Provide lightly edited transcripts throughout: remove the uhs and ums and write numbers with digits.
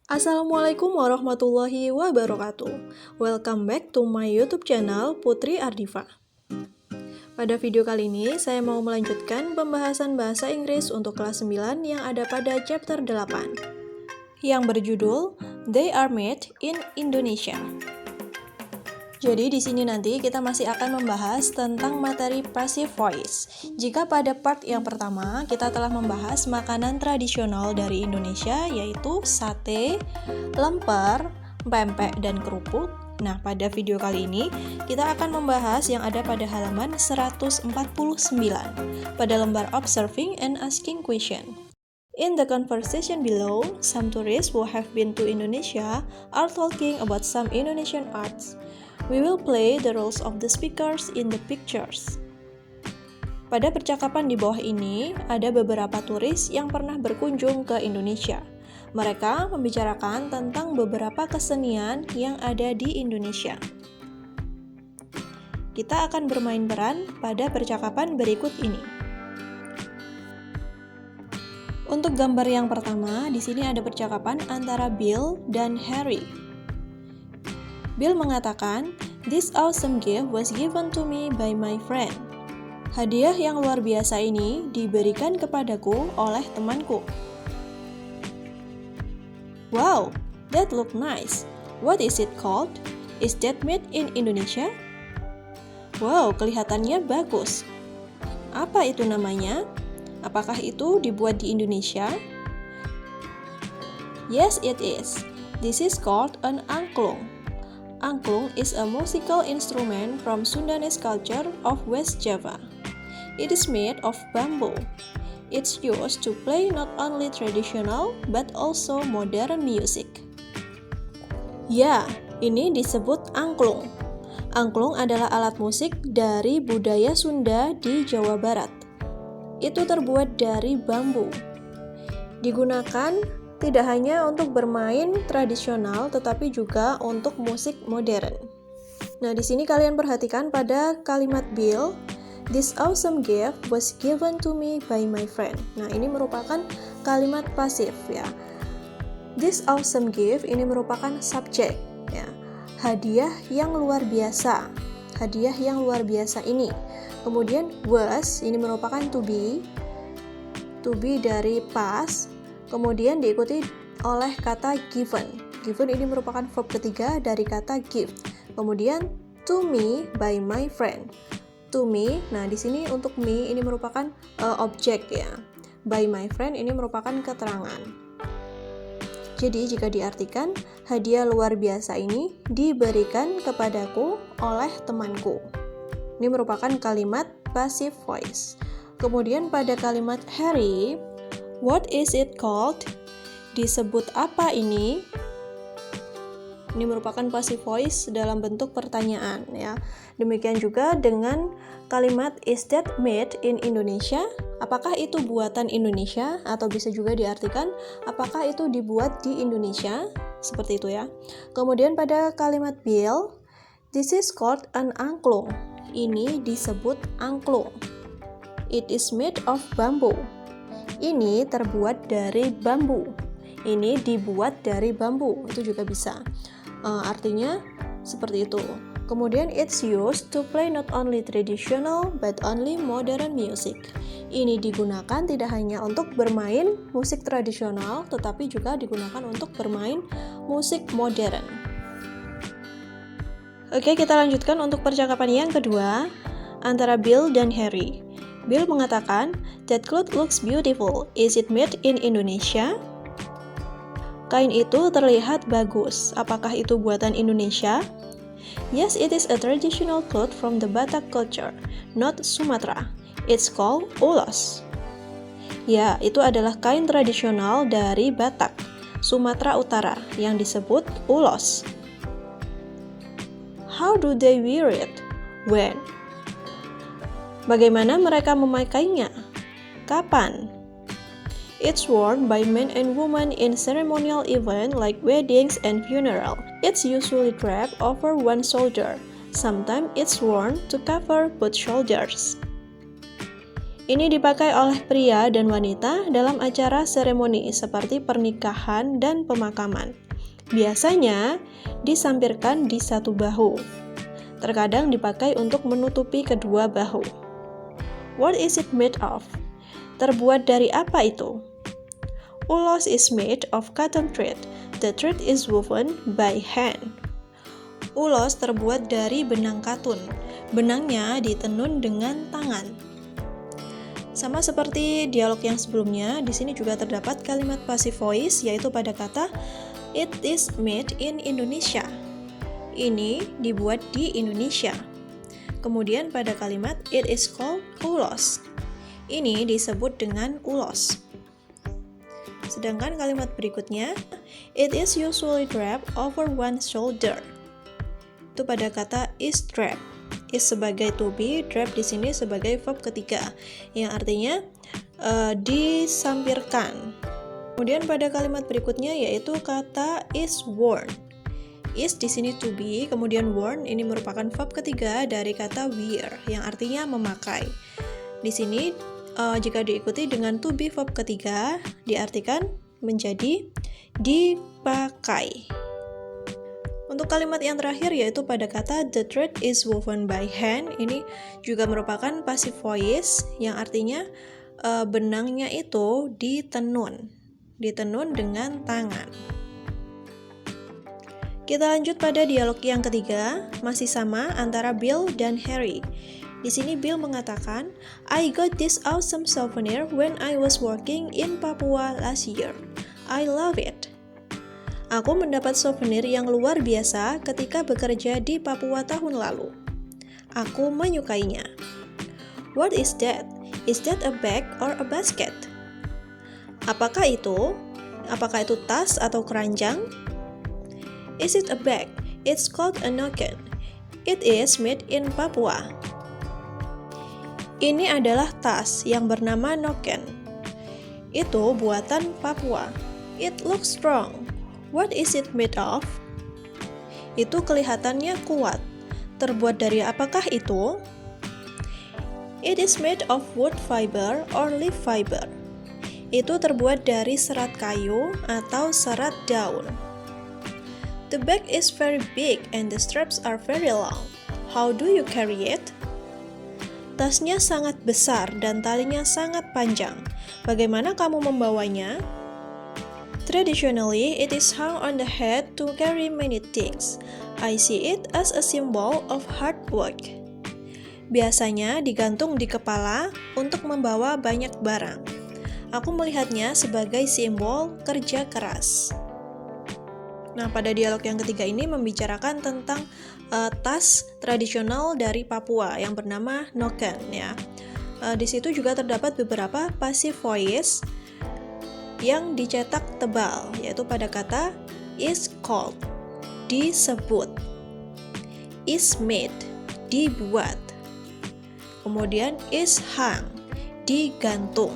Assalamualaikum warahmatullahi wabarakatuh. Welcome back to my YouTube channel Putri Ardifa. Pada video kali ini, saya mau melanjutkan pembahasan bahasa Inggris untuk kelas 9 yang ada pada chapter 8 yang berjudul They Are Made in Indonesia. Jadi di sini nanti kita masih akan membahas tentang materi passive voice. Jika pada part yang pertama kita telah membahas makanan tradisional dari Indonesia yaitu sate, lemper, pempek, dan kerupuk. Nah, pada video kali ini kita akan membahas yang ada pada halaman 149 pada lembar Observing and Asking Question. In the conversation below, some tourists who have been to Indonesia are talking about some Indonesian arts. We will play the roles of the speakers in the pictures. Pada percakapan di bawah ini, ada beberapa turis yang pernah berkunjung ke Indonesia. Mereka membicarakan tentang beberapa kesenian yang ada di Indonesia. Kita akan bermain peran pada percakapan berikut ini. Untuk gambar yang pertama, di sini ada percakapan antara Bill dan Harry. Bill mengatakan, "This awesome gift was given to me by my friend." Hadiah yang luar biasa ini diberikan kepadaku oleh temanku. Wow, that look nice. What is it called? Is that made in Indonesia? Wow, kelihatannya bagus. Apa itu namanya? Apakah itu dibuat di Indonesia? Yes, it is. This is called an angklung. Angklung is a musical instrument from Sundanese culture of West Java. It is made of bamboo. It's used to play not only traditional but also modern music. Ya, ini disebut angklung. Angklung adalah alat musik dari budaya Sunda di Jawa Barat. Itu terbuat dari bambu. Digunakan tidak hanya untuk bermain tradisional, tetapi juga untuk musik modern. Nah, di sini kalian perhatikan pada kalimat Bill, "This awesome gift was given to me by my friend." Nah, ini merupakan kalimat pasif ya. This awesome gift ini merupakan subjek ya. Hadiah yang luar biasa. Hadiah yang luar biasa ini. Kemudian was ini merupakan to be dari past. Kemudian diikuti oleh kata given. Given ini merupakan verb ketiga dari kata give. Kemudian to me by my friend. To me, nah di sini untuk me ini merupakan objek ya. By my friend ini merupakan keterangan. Jadi jika diartikan, hadiah luar biasa ini diberikan kepadaku oleh temanku. Ini merupakan kalimat passive voice. Kemudian pada kalimat Harry, what is it called? Disebut apa ini? Ini merupakan passive voice dalam bentuk pertanyaan ya. Demikian juga dengan kalimat is that made in Indonesia? Apakah itu buatan Indonesia? Atau bisa juga diartikan apakah itu dibuat di Indonesia? Seperti itu ya. Kemudian pada kalimat Bill, this is called an angklung. Ini disebut angklung. It is made of bamboo. Ini terbuat dari bambu. Ini dibuat dari bambu. Itu juga bisa. Artinya seperti itu. Kemudian it's used to play not only traditional but only modern music. Ini digunakan tidak hanya untuk bermain musik tradisional, tetapi juga digunakan untuk bermain musik modern. Oke, kita lanjutkan untuk percakapan yang kedua antara Bill dan Harry. Bill mengatakan, that cloth looks beautiful. Is it made in Indonesia? Kain itu terlihat bagus. Apakah itu buatan Indonesia? Yes, it is a traditional cloth from the Batak culture, not Sumatra. It's called ulos. Ya, itu adalah kain tradisional dari Batak, Sumatera Utara, yang disebut ulos. How do they wear it? When? Bagaimana mereka memakainya? Kapan? It's worn by men and women in ceremonial events like weddings and funeral. It's usually draped over one shoulder. Sometimes it's worn to cover both shoulders. Ini dipakai oleh pria dan wanita dalam acara seremoni seperti pernikahan dan pemakaman. Biasanya disampirkan di satu bahu. Terkadang dipakai untuk menutupi kedua bahu. What is it made of? Terbuat dari apa itu? Ulos is made of cotton thread. The thread is woven by hand. Ulos terbuat dari benang katun. Benangnya ditenun dengan tangan. Sama seperti dialog yang sebelumnya, di sini juga terdapat kalimat passive voice, yaitu pada kata it is made in Indonesia. Ini dibuat di Indonesia. Kemudian pada kalimat it is called ulos. Ini disebut dengan ulos. Sedangkan kalimat berikutnya, it is usually draped over one shoulder. Itu pada kata is draped. Is sebagai to be, drap di sini sebagai verb ketiga, yang artinya disampirkan. Kemudian pada kalimat berikutnya yaitu kata is worn. Is di sini to be, kemudian worn ini merupakan verb ketiga dari kata wear, yang artinya memakai. Di sini jika diikuti dengan to be verb ketiga, diartikan menjadi dipakai. Untuk kalimat yang terakhir yaitu pada kata the thread is woven by hand, ini juga merupakan passive voice yang artinya benangnya itu ditenun dengan tangan. Kita lanjut pada dialog yang ketiga, masih sama antara Bill dan Harry. Di sini Bill mengatakan, I got this awesome souvenir when I was working in Papua last year. I love it. Aku mendapat souvenir yang luar biasa ketika bekerja di Papua tahun lalu. Aku menyukainya. What is that? Is that a bag or a basket? Apakah itu? Apakah itu tas atau keranjang? Is it a bag? It's called a noken. It is made in Papua. Ini adalah tas yang bernama noken. Itu buatan Papua. It looks strong. What is it made of? Itu kelihatannya kuat. Terbuat dari apakah itu? It is made of wood fiber or leaf fiber. Itu terbuat dari serat kayu atau serat daun. The bag is very big and the straps are very long. How do you carry it? Tasnya sangat besar dan talinya sangat panjang. Bagaimana kamu membawanya? Traditionally, it is hung on the head to carry many things. I see it as a symbol of hard work. Biasanya digantung di kepala untuk membawa banyak barang. Aku melihatnya sebagai simbol kerja keras. Nah, pada dialog yang ketiga ini membicarakan tentang tas tradisional dari Papua yang bernama noken ya. Di situ juga terdapat beberapa passive voice yang dicetak tebal, yaitu pada kata is called, disebut, is made, dibuat, kemudian is hung, digantung.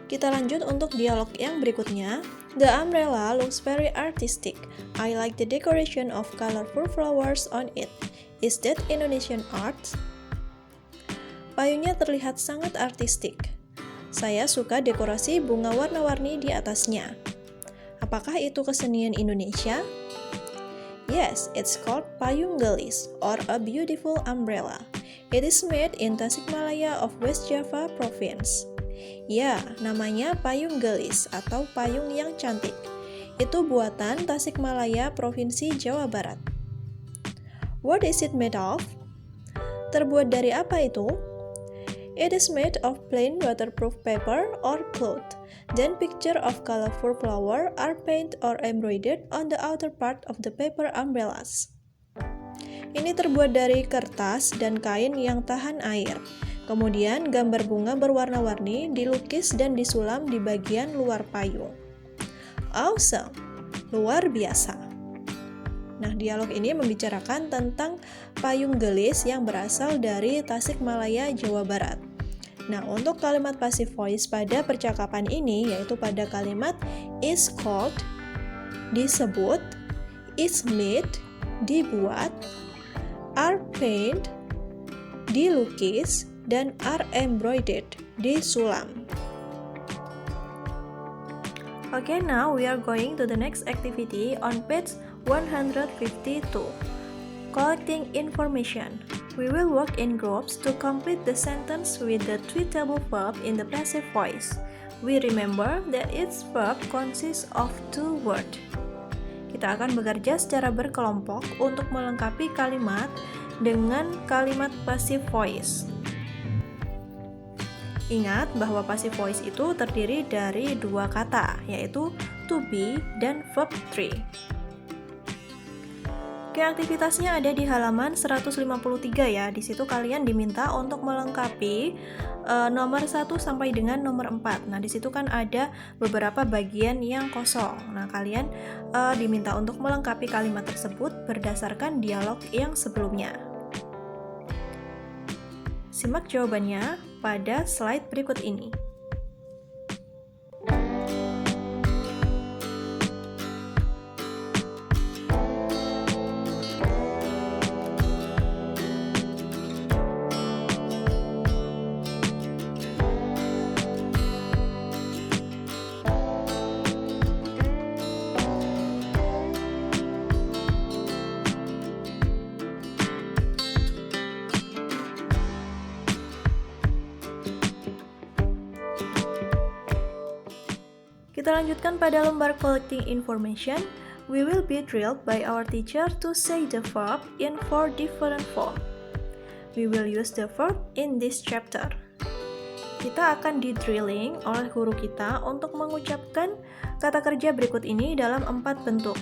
Kita lanjut untuk dialog yang berikutnya. The umbrella looks very artistic. I like the decoration of colorful flowers on it. Is that Indonesian art? Payungnya terlihat sangat artistik. Saya suka dekorasi bunga warna-warni di atasnya. Apakah itu kesenian Indonesia? Yes, it's called payung gelis or a beautiful umbrella. It is made in Tasikmalaya of West Java Province. Ya, namanya payung gelis atau payung yang cantik. Itu buatan Tasikmalaya, Provinsi Jawa Barat. What is it made of? Terbuat dari apa itu? It is made of plain waterproof paper or cloth. Then picture of colorful flower are painted or embroidered on the outer part of the paper umbrellas. Ini terbuat dari kertas dan kain yang tahan air. Kemudian gambar bunga berwarna-warni dilukis dan disulam di bagian luar payung. Awesome! Luar biasa. Nah, dialog ini membicarakan tentang payung gelis yang berasal dari Tasikmalaya, Jawa Barat. Nah, untuk kalimat passive voice pada percakapan ini yaitu pada kalimat is called, disebut, is made, dibuat, are painted, dilukis, dan are embroidered, disulam. Okay, now we are going to the next activity on page 152. Collecting information. We will work in groups to complete the sentence with the tweetable verb in the passive voice. We remember that each verb consists of 2 words. Kita akan bekerja secara berkelompok untuk melengkapi kalimat dengan kalimat passive voice. Ingat bahwa passive voice itu terdiri dari 2 kata, yaitu to be dan verb 3. Oke, aktivitasnya ada di halaman 153 ya. Di situ kalian diminta untuk melengkapi nomor 1 sampai dengan nomor 4. Nah, di situ kan ada beberapa bagian yang kosong. Nah, kalian diminta untuk melengkapi kalimat tersebut berdasarkan dialog yang sebelumnya. Simak jawabannya pada slide berikut ini. Kita lanjutkan pada lembar collecting information. We will be drilled by our teacher to say the verb in 4 different forms. We will use the verb in this chapter. Kita akan di-drilling oleh guru kita untuk mengucapkan kata kerja berikut ini dalam 4 bentuk.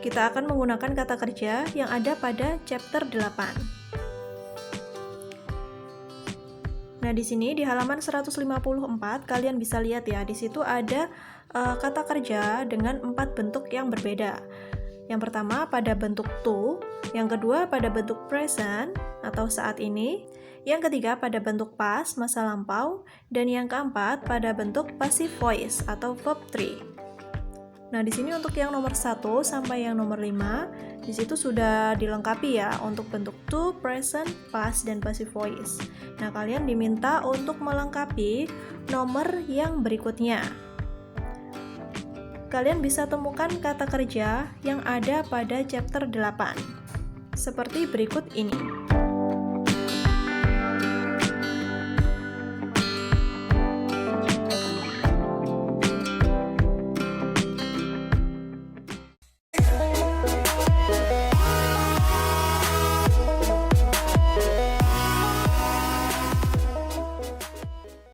Kita akan menggunakan kata kerja yang ada pada chapter 8. Nah, di sini di halaman 154 kalian bisa lihat ya, di situ ada kata kerja dengan 4 bentuk yang berbeda. Yang pertama pada bentuk to, yang kedua pada bentuk present atau saat ini, yang ketiga pada bentuk past masa lampau, dan yang keempat pada bentuk passive voice atau verb 3. Nah, di sini untuk yang nomor 1 sampai yang nomor 5, di situ sudah dilengkapi ya untuk bentuk to, present, past, dan passive voice. Nah, kalian diminta untuk melengkapi nomor yang berikutnya. Kalian bisa temukan kata kerja yang ada pada chapter 8. Seperti berikut ini.